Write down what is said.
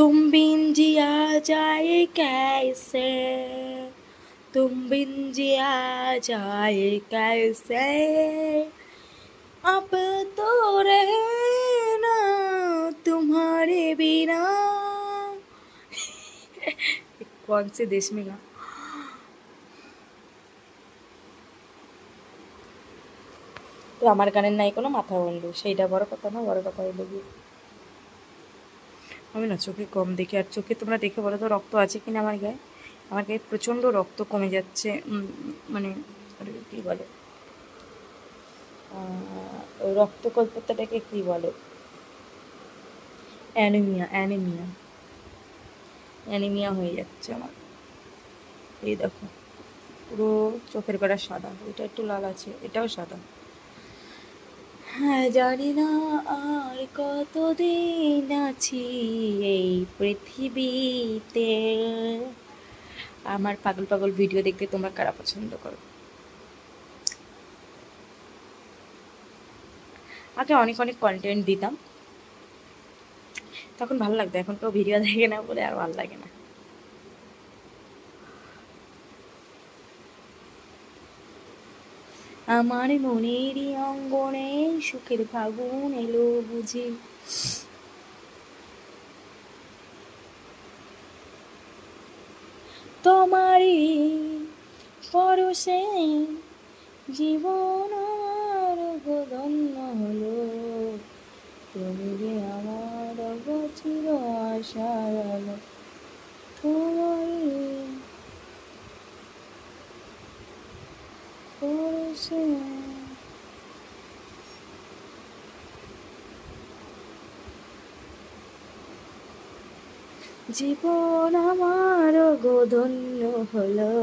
तुम बिन जिया जाए कैसे, तुम बिन जिया जाए कैसे, अब तो रहना तुम्हारे बिना। कौन से देश में गा? তো আমার গানের নাই কোনো মাথা মুন্ডু, সেইটা বড় কথা না, বড় কথা হইলো কি আমি না চোখে কম দেখি। আর চোখে তোমরা দেখে বলো তো রক্ত আছে কিনা আমার গায়ে। আমার গায়ে প্রচণ্ড রক্ত কমে যাচ্ছে, মানে কী বলে, রক্তকল্পতাটাকে কী বলে, অ্যানিমিয়া, অ্যানিমিয়া, অ্যানিমিয়া হয়ে যাচ্ছে আমার। এই দেখো পুরো চোখের কড়া সাদা, এটা একটু লাল আছে, এটাও সাদা। হ্যাঁ, জানি না আর কতদিন আছি এই পৃথিবীতে। আমার পাগল পাগল ভিডিও দেখতে তোমরা কারা পছন্দ করো? আগে অনেক অনেক কন্টেন্ট দিতাম, তখন ভালো লাগতো। এখন কেউ ভিডিও দেখে না বলে আর ভালো লাগে না। আমার মনেরই অঙ্গনে সুখের ফাগুন এলো বুঝি, তোমারই পরশে জীবন আমার ধন্য হলো, তুমি যে আমার চির আশার আলো, তোমারই পরশে। জীবন আমার ধন্য হলো,